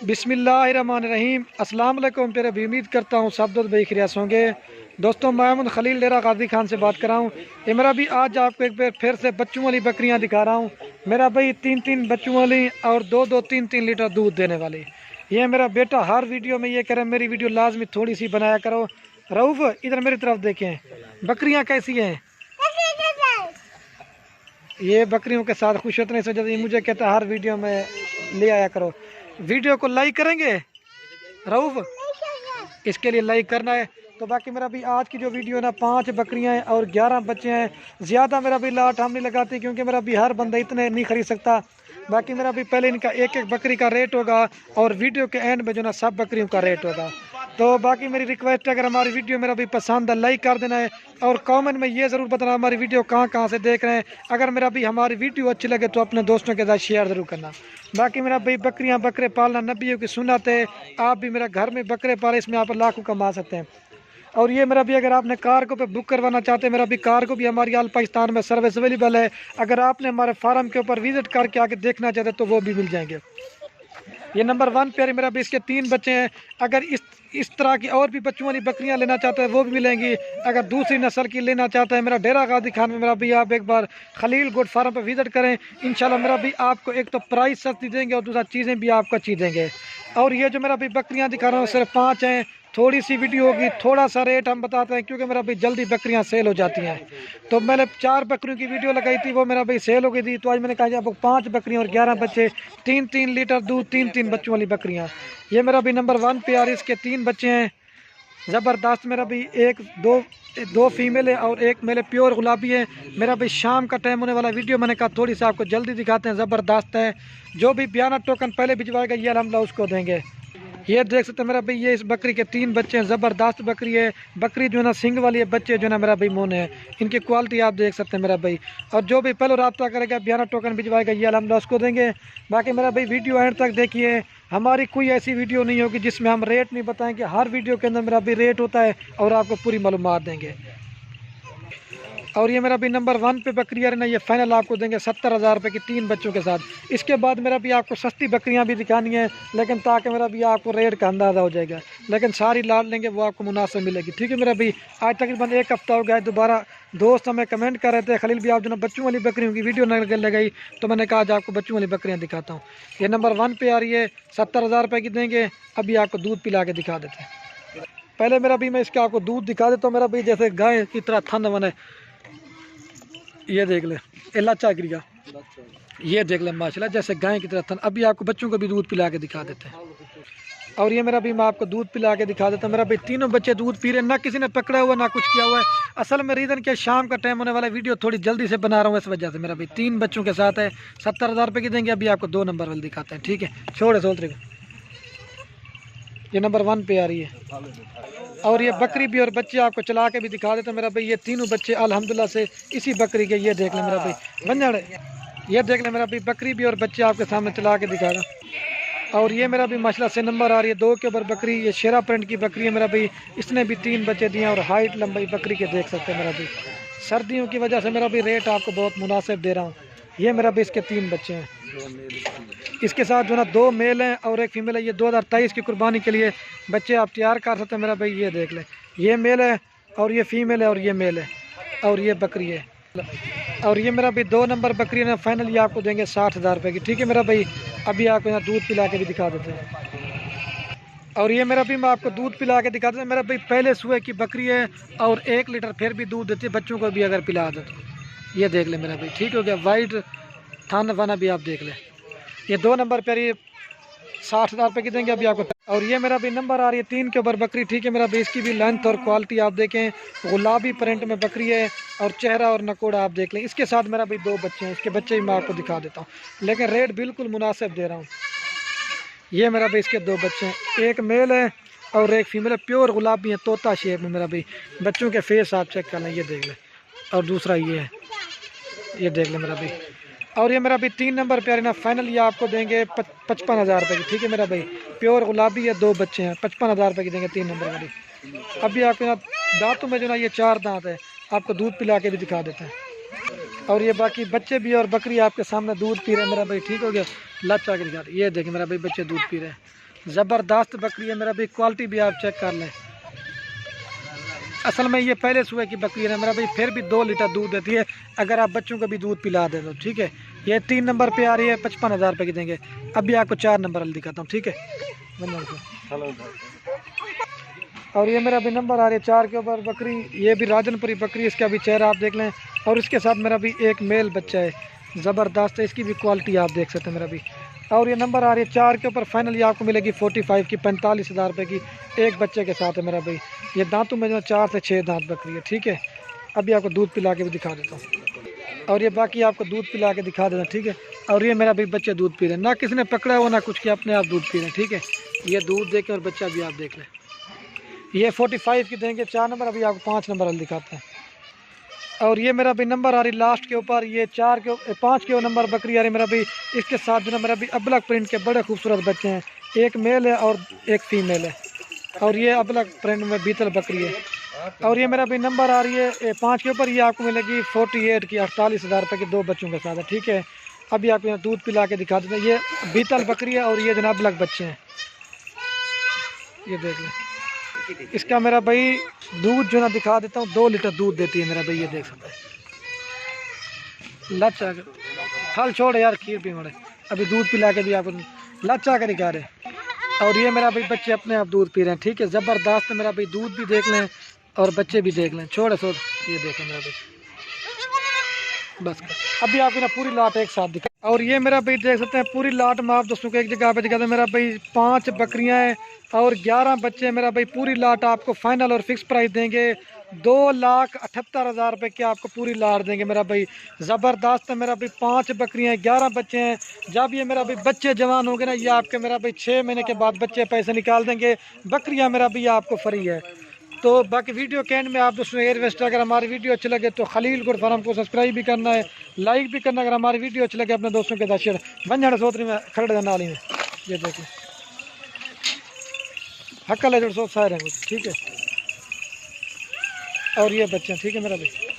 बिस्मिल्लाहिर्रहमानिर्रहीम। अस्सलाम वालेकुम। तेरे भी उम्मीद करता हूँ सब दोस्त भाई खैरियत होंगे। दोस्तों मैं मोहम्मद खलील डेरा गाजी खान से बात कर रहा हूँ। ये मेरा भी आज आपको एक बार फिर से बच्चों वाली बकरियाँ दिखा रहा हूँ। मेरा भाई 3-3 बच्चों वाली और 2-2 3-3 लीटर दूध देने वाली। ये मेरा बेटा हर वीडियो में ये कह रहा है मेरी वीडियो लाजमी थोड़ी सी बनाया करो। रऊफ इधर मेरी तरफ देखें, बकरियाँ कैसी हैं। ये बकरियों के साथ खुश होते नहीं सोचा मुझे कहता हर वीडियो में ले आया करो। वीडियो को लाइक करेंगे रऊफ, इसके लिए लाइक करना है। तो बाकी मेरा भी आज की जो वीडियो है ना 5 बकरियां हैं और 11 बच्चे हैं। ज़्यादा मेरा भी लाट हम नहीं लगाते क्योंकि मेरा भी हर बंदा इतने नहीं खरीद सकता। बाकी मेरा भी पहले इनका एक एक बकरी का रेट होगा और वीडियो के एंड में जो ना सब बकरियों का रेट होगा। तो बाकी मेरी रिक्वेस्ट है अगर हमारी वीडियो मेरा भी पसंद है लाइक कर देना है और कमेंट में ये ज़रूर बताना हमारी वीडियो कहाँ कहाँ से देख रहे हैं। अगर मेरा भी हमारी वीडियो अच्छी लगे तो अपने दोस्तों के साथ शेयर ज़रूर करना। बाकी मेरा भाई बकरियां बकरे पालना नबियों की सुन्नत है। आप भी मेरा घर में बकरे पाले इसमें आप लाखों कमा सकते हैं। और ये मेरा भी अगर आपने कार को पे बुक करवाना चाहते हैं मेरा भी कार को भी हमारी आल पाकिस्तान में सर्विस अवेलेबल है। अगर आपने हमारे फार्म के ऊपर विजिट करके आके देखना चाहते तो वो भी मिल जाएंगे। ये नंबर 1 प्यारे मेरा भी इसके 3 बच्चे हैं। अगर इस तरह की और भी बच्चों वाली बकरियां लेना चाहते हैं वो भी मिलेंगी। अगर दूसरी नस्ल की लेना चाहते हैं मेरा डेरा गाजी खान में मेरा भी आप एक बार खलील गोट फार्म पर विजिट करें। इंशाल्लाह मेरा भी आपको एक तो प्राइस सस्ती देंगे और दूसरा चीज़ें भी आपको अच्छी देंगे। और ये जो मेरा भी बकरियां दिखा रहा हूँ सिर्फ 5 हैं। थोड़ी सी वीडियो होगी, थोड़ा सा रेट हम बताते हैं क्योंकि मेरा भाई जल्दी बकरियां सेल हो जाती हैं। तो मैंने 4 बकरियों की वीडियो लगाई थी वो मेरा भाई सेल हो गई थी। तो आज मैंने कहा आपको 5 बकरियां और 11 बच्चे, 3-3 लीटर दूध, 3-3 बच्चों वाली बकरियां। ये मेरा भी नंबर 1 पे आ रही, इसके 3 बच्चे हैं ज़बरदस्त। मेरा भी दो फीमेल है और एक मेरे प्योर गुलाबी है। मेरा भी शाम का टाइम होने वाला वीडियो मैंने कहा थोड़ी सी आपको जल्दी दिखाते हैं। ज़बरदस्त है। जो भी बयाना टोकन पहले भिजवाएगा ये अल्हम्दुलिल्लाह उसको देंगे। ये देख सकते हैं मेरा भाई ये इस बकरी के 3 बच्चे हैं। ज़बरदस्त बकरी है। बकरी जो है ना सिंग वाली है, बच्चे जो है ना मेरा भाई मोने है। इनकी क्वालिटी आप देख सकते हैं मेरा भाई। और जो भी पहले रब्ता करेगा बयाना टोकन भिजवाएगा ये अल्हम्दुलिल्लाह उसको देंगे। बाकी मेरा भाई वीडियो एंड तक देखिए। हमारी कोई ऐसी वीडियो नहीं होगी जिसमें हम रेट नहीं बताएंगे। हर वीडियो के अंदर मेरा भी रेट होता है और आपको पूरी मालूमात देंगे। और ये मेरा भी नंबर 1 पे बकरियाँ ना ये फाइनल आपको देंगे 70,000 रुपये की 3 बच्चों के साथ। इसके बाद मेरा भी आपको सस्ती बकरियाँ भी दिखानी है लेकिन ताकि मेरा भी आपको रेट का अंदाज़ा हो जाएगा। लेकिन सारी लाल लेंगे वो आपको मुनासिब मिलेगी। ठीक है मेरा भी। आज तकरीबन 1 हफ्ता हो गया है। दोबारा दोस्त हमें कमेंट कर रहे थे खलील भी आप जो ना बच्चों वाली बकरियों की वीडियो न लगाई तो मैंने कहा आज आपको बच्चों वाली बकरियाँ दिखाता हूँ। ये नंबर 1 पे आ रही है, 70,000 रुपये की देंगे। अभी आपको दूध पिला के दिखा देते हैं। पहले मेरा भी मैं इसका आपको दूध दिखा देता हूँ। मेरा भी जैसे गाय की तरह थन बने, ये देख ले लाचा गिरिया, ये देख ले माशाल्लाह जैसे गाय की तरह थन। अभी आपको बच्चों को भी दूध पिला के दिखा देते हैं। और ये मेरा भी मैं आपको दूध पिला के दिखा देता हूँ। मेरा भाई तीनों बच्चे दूध पी रहे हैं, ना किसी ने पकड़ा हुआ ना कुछ किया हुआ है। असल में रीज़न क्या शाम का टाइम होने वाला वीडियो थोड़ी जल्दी से बना रहा हूँ इस वजह से। मेरा भाई 3 बच्चों के साथ है, 70,000 रुपये की देंगे। अभी आपको 2 नंबर वाले दिखाते हैं। ठीक है छोड़े सोच रहे, ये नंबर 1 पे आ रही है। और ये बकरी भी और बच्चे आपको चला के भी दिखा देते हैं मेरा भाई। ये तीनों बच्चे अल्हम्दुलिल्लाह से इसी बकरी के। ये देख ले मेरा भाई बंजड़, ये देख ले मेरा भाई बकरी भी और बच्चे आपके सामने चला के दिखा रहा। और ये मेरा भी माशाल्लाह से नंबर आ रही है 2 के ऊपर बकरी। ये शेरा प्रिंट की बकरी है मेरा भाई। इसने भी 3 बच्चे दिए और हाइट लंबाई बकरी के देख सकते हैं मेरा भाई। सर्दियों की वजह से मेरा भी रेट आपको बहुत मुनासिब दे रहा हूँ। ये मेरा भी इसके 3 बच्चे हैं। इसके साथ जो ना 2 मेल हैं और 1 फीमेल है। ये 2023 की कुर्बानी के लिए बच्चे आप तैयार कर सकते हैं मेरा भाई। ये देख ले ये मेल है और ये फीमेल है और ये मेल है और ये बकरी है। और ये मेरा भाई 2 नंबर बकरी है ना फाइनल ये आपको देंगे 60,000 रुपये की। ठीक है मेरा भाई। अभी आपको यहाँ दूध पिला के भी दिखा देते हैं। और ये मेरा भी मैं आपको दूध पिला के दिखा देता हूँ। मेरा भाई पहले सुबह की बकरी है और 1 लीटर फिर भी दूध देती है बच्चों को भी अगर पिला दे तो। ये देख ले मेरा भाई ठीक हो गया। वाइट थान वाना भी आप देख ले। ये 2 नंबर पर ये 60,000 रुपये की देंगे अभी आपको। और ये मेरा भी नंबर आ रही है 3 के ऊपर बकरी। ठीक है मेरा भी इसकी भी लेंथ और क्वालिटी आप देखें, गुलाबी प्रिंट में बकरी है और चेहरा और नकोड़ा आप देख लें। इसके साथ मेरा भी 2 बच्चे हैं, इसके बच्चे भी मैं आपको दिखा देता हूँ लेकिन रेट बिल्कुल मुनासिब दे रहा हूँ। ये मेरा भी इसके 2 बच्चे हैं, 1 मेल है और 1 फीमेल है। प्योर गुलाबी है, तोता शेप में मेरा भी। बच्चों के फेस आप चेक कर लें, ये देख लें। और दूसरा ये है, ये देख लें मेरा भी। और ये मेरा भी 3 नंबर प्यारे ना फाइनल ये आपको देंगे 55,000 रुपये की। ठीक है मेरा भाई। प्योर गुलाबी है, 2 बच्चे हैं, 55,000 रुपये की देंगे 3 नंबर वाली। अभी आपके ना दांतों में जो ना ये 4 दांत है, आपको दूध पिला के भी दिखा देते हैं। और ये बाकी बच्चे भी और बकरी आपके सामने दूध पी रहे हैं मेरा भाई। ठीक हो गया लाचा के। ये देखें मेरा भाई बच्चे दूध पी रहे हैं। ज़बरदस्त बकरी है मेरा भाई, क्वालिटी भी आप चेक कर लें। असल में ये पहले सुबह की बकरी है ना मेरा भाई, फिर भी 2 लीटर दूध देती है अगर आप बच्चों को भी दूध पिला दे दो, ठीक है। ये 3 नंबर पे आ रही है, 55,000 रुपये की देंगे। अभी आपको 4 नंबर वाली दिखाता हूँ, ठीक है। और ये मेरा भी नंबर आ रही है 4 के ऊपर बकरी, ये भी राजनपुरी बकरी, इसका भी चेहरा आप देख लें। और इसके साथ मेरा भी एक मेल बच्चा है, ज़बरदस्त है, इसकी भी क्वालिटी आप देख सकते हैं मेरा भी। और ये नंबर आ रही है 4 के ऊपर, फाइनली आपको मिलेगी 45 की, 45,000 रुपये की, एक बच्चे के साथ है मेरा भाई। ये दांतों में जो 4 से 6 दांत बकरी है, ठीक है। अभी आपको दूध पिला के भी दिखा देता हूँ, और ये बाकी आपको दूध पिला के दिखा देना, ठीक है। और ये मेरा भाई बच्चे दूध पी रहे हैं, ना किसी ने पकड़ा हो ना कुछ किया, अपने आप दूध पी रहे हैं, ठीक है। ये दूध दे के और बच्चा भी आप देख लें। ये 45 की देंगे, 4 नंबर। अभी आपको 5 नंबर वाली दिखाते हैं। और ये मेरा भी नंबर आ रही लास्ट के ऊपर, ये 5 के नंबर बकरी आ रही मेरा भी। इसके साथ जो ना मेरा भी अबलक प्रिंट के बड़े खूबसूरत बच्चे हैं, एक मेल है और एक फीमेल है। और ये अबलक प्रिंट में बीतल बकरी है। और ये मेरा भी नंबर आ रही है 5 के ऊपर, ये आपको मिलेगी 48 की, 48,000 रुपये की, 2 बच्चों के साथ है, ठीक है। अभी आपको यहाँ दूध पिला के दिखा देते हैं। ये बीतल बकरी है और ये जनाब अबलक बच्चे हैं, ये देख लें। इसका मेरा भाई दूध जो ना दिखा देता हूँ, 2 लीटर दूध देती है मेरा भाई, ये देख सकते हैं। लच्चा फल छोड़ यार, खीर पी मरे। अभी दूध पिला के भी आपको लच्चा कर दिखा रहे। और ये मेरा भाई बच्चे अपने आप दूध पी रहे हैं, ठीक है। ज़बरदस्त मेरा भाई, दूध भी देख लें और बच्चे भी देख लें, छोड़े सो। ये देखें मेरा भाई, बस अभी आपको ना पूरी लाट एक साथ दिखा। और ये मेरा भाई देख सकते हैं पूरी लाट में आप दोस्तों को एक जगह पे दिखाते हैं मेरा भाई। 5 बकरियां हैं और 11 बच्चे हैं मेरा भाई। पूरी लाट आपको फाइनल और फिक्स प्राइस देंगे, 2,78,000 रुपये की आपको पूरी लाट देंगे मेरा भाई। ज़बरदस्त है मेरा भाई, 5 बकरियां हैं, 11 बच्चे हैं। जब ये मेरा भाई बच्चे जवान होंगे ना, ये आपके मेरा भाई 6 महीने के बाद बच्चे पैसे निकाल देंगे। बकरियां मेरा भाई आपको फ्री है। तो बाकी वीडियो के एंड में आप दोस्तों एयर वेस्ट, अगर हमारी वीडियो अच्छी लगे तो खलील गुड फार्म को सब्सक्राइब भी करना है, लाइक भी करना। अगर हमारी वीडियो अच्छी लगे अपने दोस्तों के साथ शेयर। बंजाड़ सोतरी में खड़े नाली में, ये देखिए हक्का ले जोड़ सो सारे हैं कुछ, ठीक है। और ये बच्चे, ठीक है मेरा भाई।